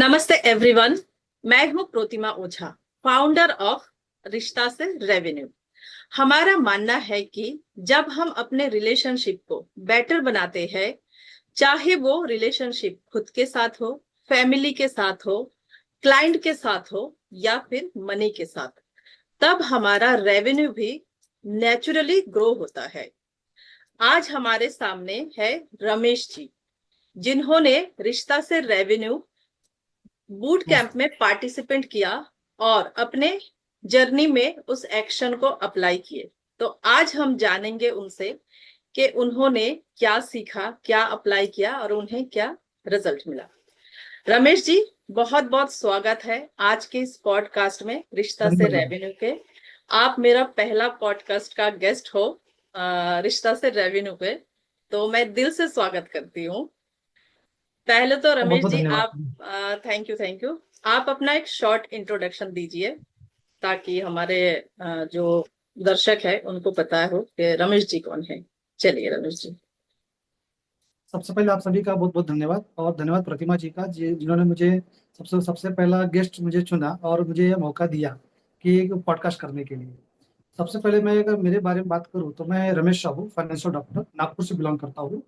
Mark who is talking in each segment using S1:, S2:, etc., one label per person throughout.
S1: नमस्ते एवरीवन। मैं हूं प्रोतिमा ओझा, फाउंडर ऑफ रिश्ता से रेवेन्यू। हमारा मानना है कि जब हम अपने रिलेशनशिप को बेटर बनाते हैं, चाहे वो रिलेशनशिप खुद के साथ हो, फैमिली के साथ हो, क्लाइंट के साथ हो या फिर मनी के साथ, तब हमारा रेवेन्यू भी नेचुरली ग्रो होता है। आज हमारे सामने है रमेश जी, जिन्होंने रिश्ता से रेवेन्यू बूट कैंप
S2: नमस्ते।
S1: में पार्टिसिपेंट किया और अपने जर्नी में उस एक्शन को अप्लाई किए। तो आज हम जानेंगे उनसे कि उन्होंने क्या सीखा, क्या अप्लाई किया और उन्हें क्या रिजल्ट मिला। रमेश जी, बहुत बहुत स्वागत है आज के इस पॉडकास्ट में, रिश्ता से
S2: धन्यवाद मैम।
S1: रेवेन्यू के। आप मेरा पहला पॉडकास्ट का गेस्ट हो रिश्ता से रेवेन्यू पे, तो मैं दिल से स्वागत करती हूँ। पहले तो
S2: बहुत
S1: रमेश
S2: बहुत
S1: जी
S2: धन्यवाद।
S1: आप, थैंक यू। आप अपना एक शॉर्ट इंट्रोडक्शन दीजिए ताकि हमारे जो दर्शक है उनको पता हो कि रमेश जी कौन है। चलिए रमेश जी।
S2: सबसे पहले आप सभी का बहुत बहुत धन्यवाद और धन्यवाद प्रतिमा जी का जिन्होंने मुझे सबसे सबसे पहला गेस्ट मुझे चुना और मुझे यह मौका दिया कि एक पॉडकास्ट करने के लिए। सबसे पहले मैं अगर मेरे बारे में बात करूं तो मैं रमेश शाहू, फाइनेंशियल डॉक्टर, नागपुर से बिलोंग करता हूं।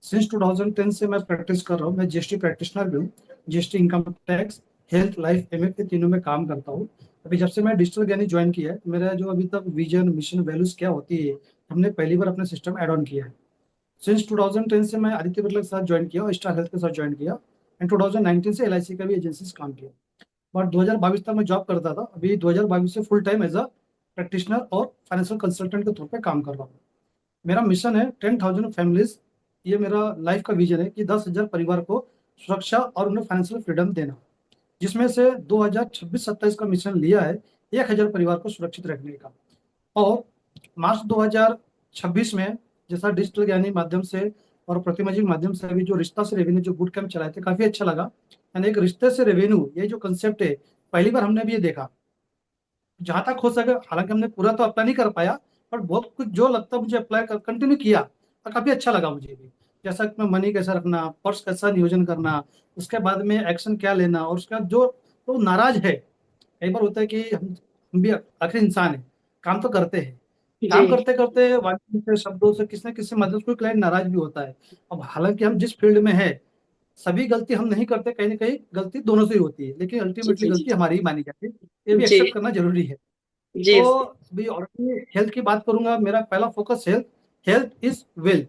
S2: सिंस 2010 से मैं प्रैक्टिस कर रहा हूं। मैं जीएसटी प्रैक्टिशनर भी हूँ। GST, income tax, health, life, MF के तीनों में काम करता हूँ। अभी जब से मैं डिजिटल ज्ञानी ज्वाइन किया है, मेरा जो अभी तक विजन, मिशन, वैल्यूज क्या होती है, हमने पहली बार अपने सिस्टम ऐड ऑन किया है। सिंस 2010 से मैं आदित्य बिरला के साथ ज्वाइन किया और स्टार हेल्थ के साथ ज्वाइन किया। एंड 2019 से एलआईसी का भी एजेंसी से काम किया। बट 2022 तक मैं जॉब करता था। अभी 2022 से full time as a practitioner और फाइनेंशियल कंसल्टेंट के तौर पे काम कर रहा हूँ। मेरा मिशन है 10,000 फैमिलीज। ये मेरा लाइफ का विजन है कि 10,000 परिवार को सुरक्षा और उन्हें फाइनेंशियल फ्रीडम देना, जिसमें से 2026-27 का मिशन लिया है 1,000 परिवार को सुरक्षित रखने का। और मार्च 2026 में जैसा डिजिटल ज्ञानी माध्यम से और प्रतिमा जी के माध्यम से अभी जो रिश्ता से रेवेन्यू जो बूट कैंप चलाए थे, काफी अच्छा लगा। यानी एक रिश्ते से रेवेन्यू, ये जो कंसेप्ट है, पहली बार हमने भी ये देखा। जहां तक हो सके, हालांकि हमने पूरा तो अप्लाई नहीं कर पाया, पर बहुत कुछ जो लगता मुझे अप्लाई कर कंटिन्यू किया और काफी अच्छा लगा मुझे भी। जैसा कि मैं मनी कैसा रखना, पर्स कैसा नियोजन करना, उसके बाद में एक्शन क्या लेना, और उसके बाद जो तो नाराज है, कई बार होता है कि हम भी आखिर इंसान है, काम तो करते हैं।
S1: जी
S2: काम करते करते वाणी से, शब्दों से, किसी न किसी मदद से कोई क्लाइंट नाराज भी होता है। अब हालांकि हम जिस फील्ड में है, सभी गलती हम नहीं करते, कहीं ना कहीं गलती दोनों से ही होती है, लेकिन
S1: जी
S2: अल्टीमेटली
S1: जी जी
S2: गलती हमारी ही मानी जाती है। ये भी
S1: जी
S2: एक्सेप्ट करना जरूरी है।
S1: जी
S2: तो
S1: जी।
S2: अभी ऑलरेडी हेल्थ की बात करूंगा। मेरा पहला focus health. Health is wealth.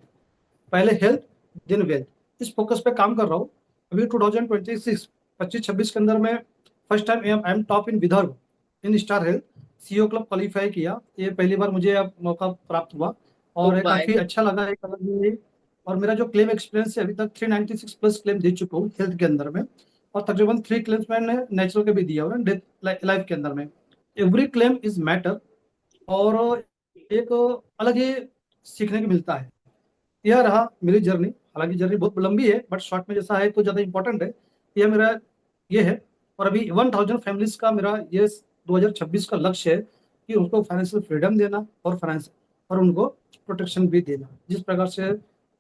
S2: पहले हेल्थ, देन वेल्थ, इस फोकस पे काम कर रहा हूँ। अभी 2026 25-26 के अंदर में first time I am top in Vidarbha in star health. CEO club qualify किया। ये पहली बार मुझे अब मौका प्राप्त हुआ
S1: ओ
S2: और ये
S1: बाय।
S2: काफी अच्छा लगा, एक अलग ही। और मेरा जो क्लेम एक्सपीरियंस है, अभी तक 396 प्लस क्लेम दे चुका हूँ हेल्थ के अंदर में। और तकरीबन 3 क्लेम्स मैंने नेचुरल के भी दिया हुआ है, डेथ लाइफ के अंदर में। Every claim is matter. और एक अलग ही सीखने को मिलता है। यह रहा मेरी जर्नी। हालांकि जर्नी बहुत लंबी है, बट शॉर्ट में जैसा है तो ज़्यादा इंपॉर्टेंट है। यह मेरा ये है। और अभी 1,000 फैमिलीज का मेरा ये 2026 का लक्ष्य है कि उनको फाइनेंशियल फ्रीडम देना और फाइनेंस और उनको प्रोटेक्शन भी देना, जिस प्रकार से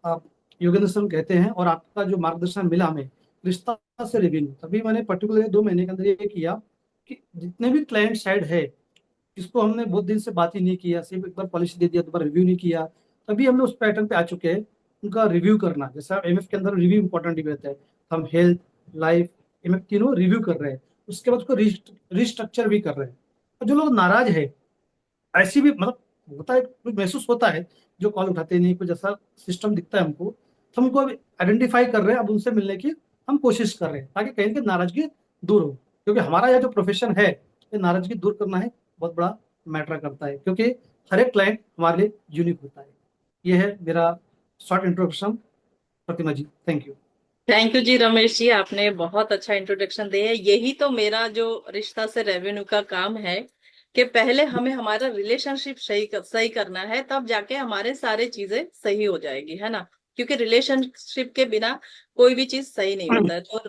S2: आप योगेंद्र सर कहते हैं। और आपका जो मार्गदर्शन मिला हमें रिश्ता से रेवेन्यू, तभी मैंने पर्टिकुलर 2 महीने के अंदर ये किया कि जितने भी क्लाइंट साइड है, जिसको हमने बहुत दिन से बात ही नहीं किया, सिर्फ एक बार पॉलिसी दे दिया, दोबारा रिव्यू नहीं किया, तभी हमने उस पैटर्न पे आ चुके हैं। उनका रिव्यू करना, जैसा एमएफ के अंदर रिव्यू इंपॉर्टेंट भी रहता है। हम हेल्थ, लाइफ, एमएफ तीनों रिव्यू कर रहे हैं। उसके बाद उसको रिस्ट्रक्चर भी कर रहे हैं। और जो लोग नाराज है, ऐसी भी मतलब होता है, कुछ महसूस होता है, जो कॉल उठाते नहीं, कुछ ऐसा सिस्टम दिखता है हमको, तो हमको आइडेंटिफाई कर रहे हैं। अब उनसे मिलने की हम कोशिश कर रहे हैं ताकि कहीं की नाराजगी दूर हो। क्योंकि हमारा यह जो प्रोफेशन है, ये नाराजगी दूर करना है, बहुत बड़ा मैटर करता है, क्योंकि हर एक क्लाइंट हमारे लिए यूनिक होता है। ये है मेरा short introduction. Pratima ji, thank you.
S1: Thank you ji Ramesh ji, आपने बहुत अच्छा इंट्रोडक्शन दिया है। यही तो मेरा जो रिश्ता से रेवेन्यू का काम है कि पहले हमें हमारा रिलेशनशिप सही करना है, तब जाके हमारे सारे चीजें सही हो जाएगी, है ना। क्योंकि रिलेशनशिप के बिना कोई भी चीज सही नहीं होता है। तो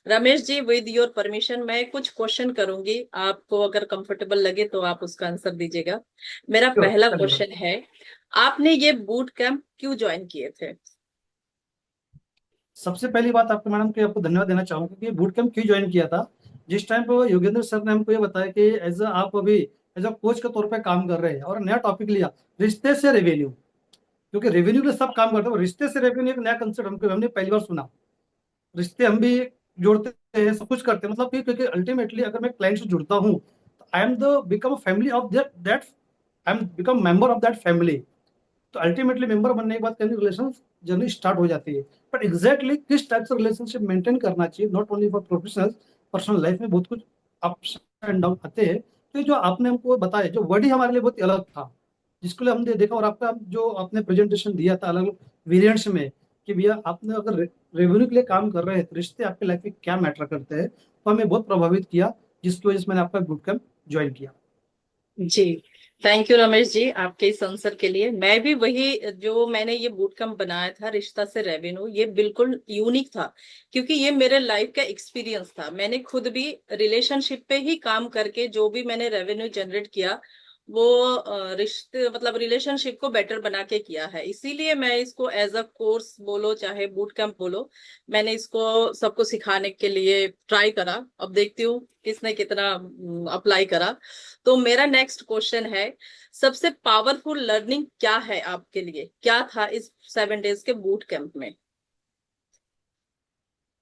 S1: Ramesh ji, with your permission मैं कुछ क्वेश्चन करूंगी, आपको अगर कंफर्टेबल लगे तो आप उसका आंसर दीजिएगा। मेरा
S2: श्योर,
S1: पहला
S2: चलिए।
S1: क्वेश्चन है, आपने ये बूट कैंप क्यों ज्वाइन किए थे?
S2: सबसे पहली बात आपको मैडम कि आपको धन्यवाद देना चाहूंगा कि बूट कैंप क्यों ज्वाइन किया था। जिस टाइम पे योगेंद्र सर ने हमको ये बताया कि एज आप अभी एज अ कोच के तौर पे काम कर रहे हैं और नया टॉपिक लिया, रिश्ते से रेवेन्यू। क्योंकि रेवेन्यू के लिए सब काम करते हैं, रिश्ते से रेवेन्यू एक नया कंसेप्ट हमने पहली बार सुना। रिश्ते हम भी जोड़ते हैं, सब कुछ करते हैं, मतलब कि क्योंकि अल्टीमेटली अगर मैं क्लाइंट से जुड़ता हूँ तो I am the become family of that I am become member of that family. तो अल्टीमेटली मेंबर बनने के बाद कहीं रिलेशन जर्नी स्टार्ट हो जाती है। बट एग्जैक्टली किस टाइप से रिलेशनशिप मेंटेन करना चाहिए, not only for professional, personal life में बहुत कुछ अप्स एंड डाउन आते हैं। तो ये जो आपने हमको बताया, जो वर्ड ही हमारे लिए बहुत ही अलग था, जिसको लिए हमने देखा, और आपका जो आपने प्रेजेंटेशन दिया था अलग अलग वेरिएंट्स में, कि भैया आपने अगर रेवेन्यू के लिए काम कर रहे हैं तो रिश्ते आपके लाइफ में क्या मैटर करते हैं, तो हमें बहुत प्रभावित किया, जिसकी वजह से मैंने आपका बूट कैंप ज्वाइन किया।
S1: जी, थैंक यू रमेश जी आपके इस आंसर के लिए। मैं भी वही, जो मैंने ये बूट कैंप बनाया था रिश्ता से रेवेन्यू, ये बिल्कुल यूनिक था, क्योंकि ये मेरे लाइफ का एक्सपीरियंस था। मैंने खुद भी रिलेशनशिप पे ही काम करके जो भी मैंने रेवेन्यू जनरेट किया, वो रिश्ते मतलब रिलेशनशिप को बेटर बना के किया है। इसीलिए मैं इसको एज अ कोर्स बोलो चाहे बूट कैंप बोलो, मैंने इसको सबको सिखाने के लिए ट्राई करा। अब देखती हूँ किसने कितना अप्लाई करा। तो मेरा नेक्स्ट क्वेश्चन है, सबसे पावरफुल लर्निंग क्या है आपके लिए, क्या था इस 7 डेज के बूट कैंप में?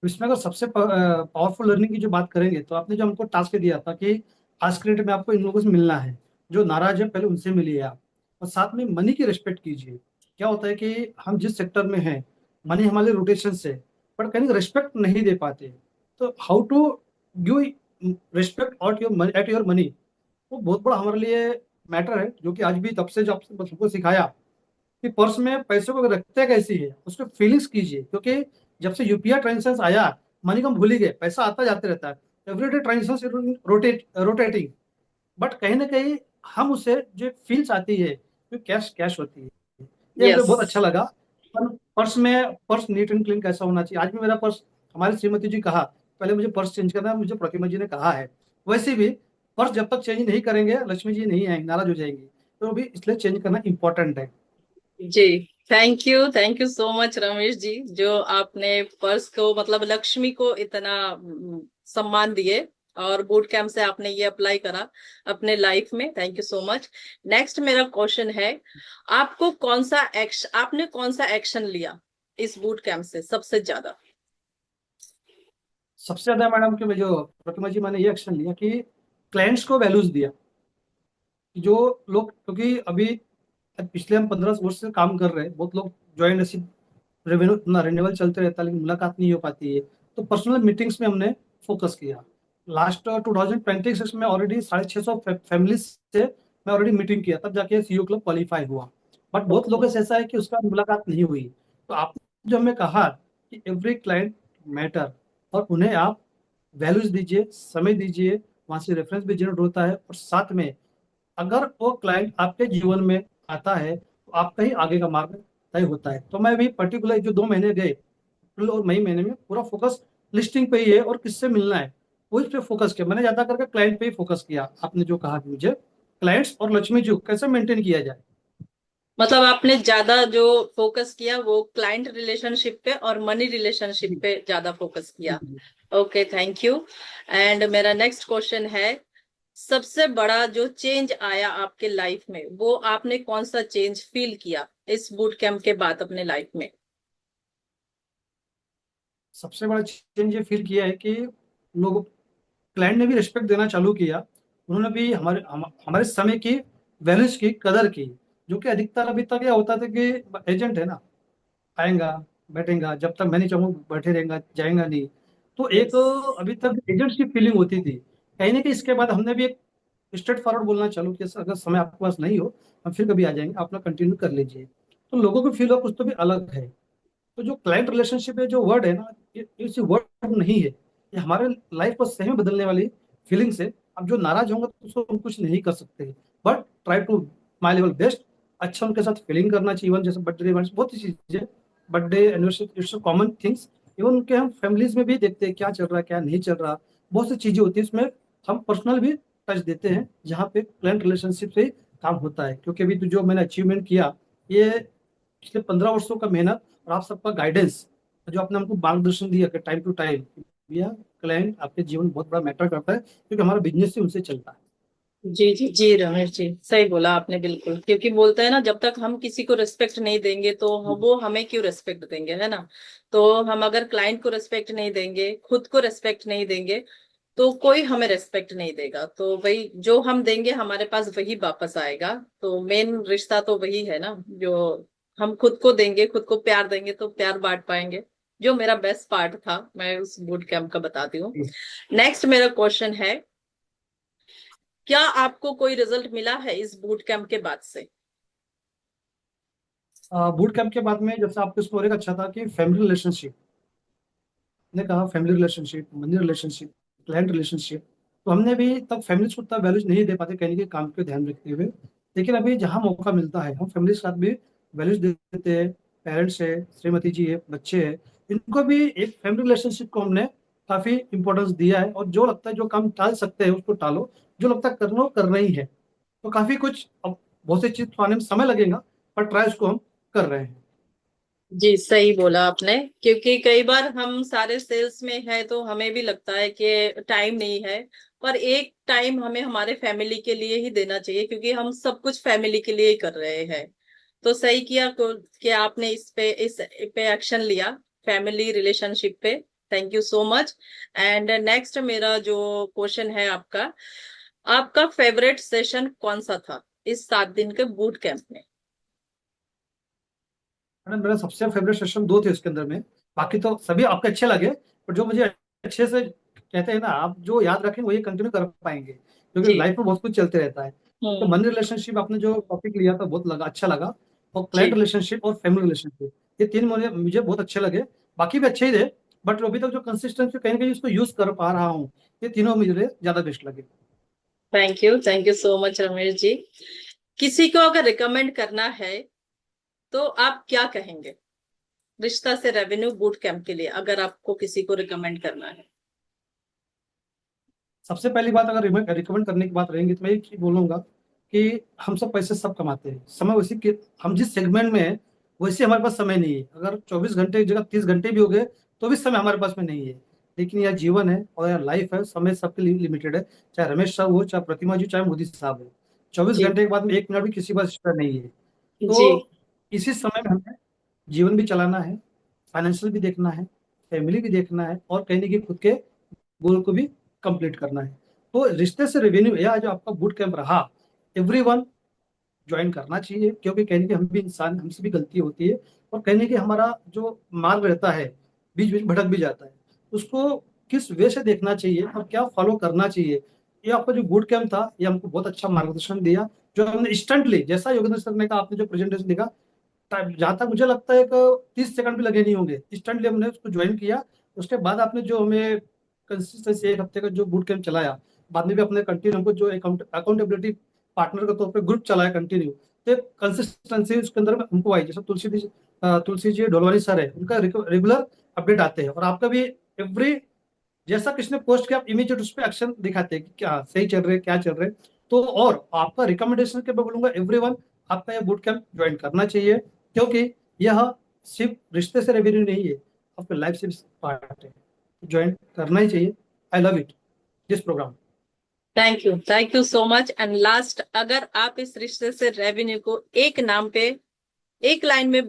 S2: इसमें अगर सबसे पावरफुल लर्निंग की जो बात करेंगे, तो आपने जो हमको टास्क दिया था कि आज के डेट में आपको इन लोगों से मिलना है, जो नाराज है पहले उनसे मिलिए आप, और साथ में मनी की रिस्पेक्ट कीजिए। क्या होता है कि हम जिस सेक्टर में हैं, मनी हमारे रोटेशन से, पर कहीं रिस्पेक्ट नहीं दे पाते। तो how to give respect at your money, वो बहुत बड़ा हमारे लिए मैटर है, जो कि आज भी तब से जब आपने सबको सिखाया कि पर्स में पैसे को रखते कैसी है, उसको फीलिंग्स कीजिए। क्योंकि जब से यूपीआई ट्रांजेक्शन आया, मनी को हम भूल ही गए, पैसा आता जाते रहता है, एवरीडे ट्रांजेक्शन रोटेटिंग। बट कहीं ना कहीं हम उसे जो फील्स आती है, जो कैश कैश होती है, ये हमको
S1: यस।
S2: बहुत अच्छा लगा। पर पर्स नीट एंड क्लीन कैसा होना चाहिए, आज भी मेरा पर्स, हमारी श्रीमती जी कहा पहले मुझे पर्स चेंज करना है, मुझे प्रतिमा जी ने कहा है। वैसे भी पर्स जब तक चेंज नहीं करेंगे, लक्ष्मी जी नहीं आएंगे, नाराज हो जाएंगी। तो भी इसलिए चेंज करना इंपॉर्टेंट है।
S1: जी, thank you so much Ramesh ji, जो आपने पर्स को मतलब लक्ष्मी को इतना सम्मान दिए, और बूट कैंप से आपने ये अप्लाई करा अपने लाइफ में। Thank you so much. Next मेरा क्वेश्चन है, आपने कौन सा एक्शन लिया इस बूट कैंप से सबसे ज्यादा?
S2: सबसे ज्यादा मैडम के, मैं जो प्रतिमा जी, मैंने ये एक्शन लिया कि क्लाइंट्स को वैल्यूज दिया। जो लोग, क्योंकि अभी पिछले हम 15 वर्ष से काम कर रहे हैं, बहुत लोग ज्वाइन रिसीव रेवेन्यू अपना रिन्यूअल चलते रहता है, लेकिन मुलाकात नहीं हो पाती है। तो पर्सनल मीटिंग्स में हमने फोकस किया। लास्ट 2026 में ऑलरेडी 650 फैमिली से मैं ऑलरेडी मीटिंग किया, तब जाके सीईओ क्लब क्वालिफाई हुआ। बट बहुत लोगों से ऐसा है कि उसका मुलाकात नहीं हुई। तो आपने जो हमें कहा कि एवरी क्लाइंट मैटर, और उन्हें आप वैल्यूज दीजिए, समय दीजिए, वहां से रेफरेंस भी जनरेट होता है, और साथ में अगर वो क्लाइंट आपके जीवन में आता है तो आपका ही आगे का मार्ग तय होता है। तो मैं भी पर्टिकुलर जो 2 महीने गए, अप्रैल और मई महीने में पूरा फोकस लिस्टिंग पे ही है, और किससे मिलना है वो इस पे फोकस किया। मैंने ज्यादा करके क्लाइंट पे ही फोकस किया। आपने जो कहा कि मुझे क्लाइंट्स और लक्ष्मी जी को कैसे मेंटेन किया जाए।
S1: मतलब आपने ज्यादा जो फोकस किया वो क्लाइंट रिलेशनशिप पे और मनी रिलेशनशिप
S2: जी
S1: पे ज्यादा फोकस
S2: जी
S1: किया।
S2: जी।
S1: Okay, thank you. एंड मेरा नेक्स्ट क्वेश्चन है, सबसे बड़ा जो चेंज आया आपके लाइफ में, वो आपने कौन सा चेंज फील किया इस बूट कैंप के बाद अपने लाइफ में?
S2: सबसे बड़ा चेंज ये फील किया है कि लोग, क्लाइंट ने भी रिस्पेक्ट देना चालू किया। उन्होंने भी हमारे समय की वैल्यूज की कदर की। जो कि अधिकतर अभी तक क्या होता था कि एजेंट है ना, आएगा बैठेगा, जब तक मैं नहीं चाहूँ बैठे रहेगा, जाएगा नहीं। तो एक
S1: यस।
S2: अभी तक एजेंट्स की फीलिंग होती थी। कहीं ना कहीं इसके बाद हमने भी एक स्ट्रेट फॉरवर्ड बोलना चालू किया, अगर समय आपके पास नहीं हो हम फिर कभी आ जाएंगे, अपना कंटिन्यू कर लीजिए। तो लोगों को फील हो कुछ तो भी अलग है। तो जो क्लाइंट रिलेशनशिप है, जो वर्ड है ना, ये सिर्फ वर्ड नहीं है, ये हमारे लाइफ को सही में बदलने वाली फीलिंग्स है। अब जो नाराज होंगे तो उसको हम कुछ नहीं कर सकते, but try to my level best. अच्छा उनके साथ फीलिंग करना चाहिए, इवन जैसे बर्थडे इवेंट्स, बहुत सी चीजें, birthday anniversary, it's common things. Even उनके हम फैमिलीज में भी देखते हैं क्या चल रहा है क्या नहीं चल रहा। बहुत सी चीजें होती है इसमें, हम पर्सनल भी टच देते हैं, जहाँ पे क्लाइंट रिलेशनशिप से ही काम होता है। क्योंकि अभी तो जो मैंने अचीवमेंट किया, ये पिछले 15 वर्षों का मेहनत और आप सबका गाइडेंस, जो आपने हमको मार्गदर्शन दिया कि टाइम टू टाइम, भैया क्लाइंट आपके जीवन में बहुत बड़ा मैटर करता है, क्योंकि हमारा बिजनेस ही उनसे चलता है।
S1: जी जी जी रमेश जी, सही बोला आपने बिल्कुल। क्योंकि बोलते हैं ना, जब तक हम किसी को रिस्पेक्ट नहीं देंगे तो वो हमें क्यों रिस्पेक्ट देंगे, है ना। तो हम अगर क्लाइंट को रिस्पेक्ट नहीं देंगे, खुद को रिस्पेक्ट नहीं देंगे, तो कोई हमें रिस्पेक्ट नहीं देगा। तो वही जो हम देंगे हमारे पास वही वापस आएगा। तो मेन रिश्ता तो वही है ना, जो हम खुद को देंगे, खुद को प्यार देंगे तो प्यार बांट पाएंगे। जो मेरा बेस्ट पार्ट था, मैं उस बूट कैंप का बताती हूँ। नेक्स्ट मेरा क्वेश्चन है, क्या आपको कोई रिजल्ट मिला है इस बूट कैंप के बाद से?
S2: बूट कैंप के बाद में जैसे आपको स्टोरी का अच्छा था कि फैमिली रिलेशनशिप ने कहा, family relationship, money relationship, client relationship, तो हमने भी तब फैमिली को उतना वैल्यूज नहीं दे पाते कहीं के काम पे ध्यान रखते हुए। लेकिन अभी जहाँ मौका मिलता है हम फैमिली के साथ भी वैल्यूज देते हैं। पेरेंट्स है, श्रीमती जी है, बच्चे हैं, इनको भी एक फैमिली रिलेशनशिप को हमने काफी इंपॉर्टेंस दिया है। और जो लगता है जो काम टाल सकते हैं उसको टालो, जो लगता है करना वो करना ही है। तो काफी कुछ, अब बहुत सी चीज तो आने में समय लगेगा, पर ट्राई उसको हम कर रहे हैं।
S1: जी सही बोला आपने। क्योंकि कई बार हम सारे सेल्स में है तो हमें भी लगता है कि टाइम नहीं है, पर एक टाइम हमें हमारे फैमिली के लिए ही देना चाहिए, क्योंकि हम सब कुछ फैमिली के लिए ही कर रहे हैं। तो सही किया कि आपने इस पे एक्शन लिया, फैमिली रिलेशनशिप पे। Thank you so much. And next मेरा जो क्वेश्चन है आपका, आपका फेवरेट सेशन कौन सा था इस 7 दिन के बूट कैंप में?
S2: मैडम मेरा सबसे फेवरेट सेशन दो थे उसके अंदर में। बाकी तो सभी आपके अच्छे लगे, पर जो मुझे अच्छे से, कहते हैं ना, आप जो याद रखें वही कंटिन्यू कर पाएंगे, क्योंकि
S1: जी।
S2: लाइफ में बहुत कुछ चलते रहता है। तो
S1: हम्म।
S2: मनी रिलेशनशिप आपने जो टॉपिक लिया था बहुत लगा, अच्छा लगा। और क्लाइंट
S1: जी।
S2: रिलेशनशिप और फैमिली रिलेशनशिप, ये तीन मुझे मुझे बहुत अच्छे लगे। बाकी भी अच्छे ही थे, बट अभी तक जो कंसिस्टेंसी कहीं ना कहीं उसको यूज कर पा रहा हूँ, ये तीनों मुझे ज्यादा बेस्ट लगे।
S1: Thank you so much Ramesh ji. किसी को अगर रिकमेंड करना है तो आप क्या कहेंगे, रिश्ता से रेवेन्यू बूट कैंप के लिए अगर आपको किसी को रिकमेंड करना है?
S2: सबसे पहली बात, अगर रिकमेंड करने की बात रहेंगी तो मैं एक ही बोलूंगा कि हम सब पैसे सब कमाते हैं, समय उसी के, हम जिस सेगमेंट में है वैसे हमारे पास समय नहीं है। अगर 24 घंटे की जगह 30 घंटे भी हो गए तो भी समय हमारे पास में नहीं है। लेकिन यह जीवन है और यह लाइफ है, समय सबके लिए लिमिटेड है। चाहे रमेश साहब हो, चाहे प्रतिमा जी, चाहे मोदी साहब हो, 24 घंटे
S1: जी।
S2: के बाद में 1 मिनट भी किसी के पास extra नहीं है।
S1: जी।
S2: तो इसी समय में हमें जीवन भी चलाना है, फाइनेंशियल भी देखना है, फैमिली भी देखना है, और कहीं ना कहीं खुद के गोल को भी कंप्लीट करना है। तो रिश्ते से रेवेन्यू, यह जो आपका बूट कैंप रहा, एवरीवन ज्वाइन करना चाहिए, क्योंकि कहीं ना कहीं हम भी इंसान, हमसे भी गलती होती है। और कहीं ना कहीं हमारा जो मार्ग रहता है बीच बीच भटक भी जाता है, उसको किस वे से देखना चाहिए और क्या फॉलो करना चाहिए। ये आपका जो बूट कैंप था ये हमको बहुत अच्छा मार्गदर्शन दिया। जो हमने इंस्टेंटली, जैसा योगेंद्र सर ने कहा, आपने जो प्रेजेंटेशन दिखा, जहाँ तक मुझे लगता है कि 30 सेकंड भी लगे नहीं होंगे, इंस्टेंटली हमने उसको ज्वाइन किया। उसके बाद आपने जो हमें कंसिस्टेंसी 1 हफ्ते का जो बूट कैंप चलाया, बाद में भी अपने कंटिन्यू हमको जो अकाउंटेबिलिटी पार्टनर के तौर पे ग्रुप चलाया कंटिन्यू, तो कंसिस्टेंसी उसके अंदर में हमको आई। जैसे तुलसी जी ढोलवानी सर है, उनका रेगुलर अपडेट आते हैं, और आपका भी एवरी, जैसा किसी ने पोस्ट किया आप इमीडिएट उस पर एक्शन दिखाते हैं कि क्या सही चल रहे हैं, क्या चल रहे हैं। तो और आपका रिकमेंडेशन के मैं बोलूंगा एवरीवन, आपका यह बूट कैंप ज्वाइन करना चाहिए, क्योंकि यह सिर्फ रिश्ते से रेवेन्यू नहीं है, आपके लाइफ से भी पार्ट है। ज्वाइन करना ही चाहिए। I love it, this program.
S1: Thank you so much. And last, अगर आप इस रिश्ते से रेवेन्यू को एक नाम पे, एक लाइन में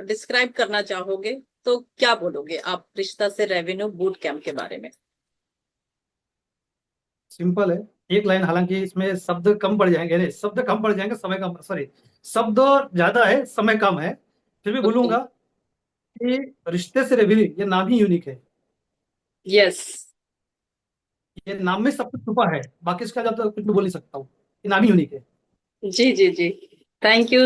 S1: डिस्क्राइब करना चाहोगे तो क्या बोलोगे आप रिश्ता से रेवेन्यू बूट कैंप के बारे में?
S2: सिंपल है, एक लाइन, हालांकि इसमें शब्द कम पड़ जाएंगे, नहीं शब्द कम पड़ जाएंगे, समय कम, सॉरी, शब्द ज्यादा है समय कम है, फिर भी
S1: ओके।
S2: बोलूंगा कि रिश्ते से रेवेन्यू, ये नाम ही यूनिक है।
S1: यस।
S2: ये नाम में सब कुछ छुपा है, बाकी इसका ज्यादा कुछ भी बोल नहीं सकता हूँ। ये नाम ही यूनिक है।
S1: जी जी जी। Thank you.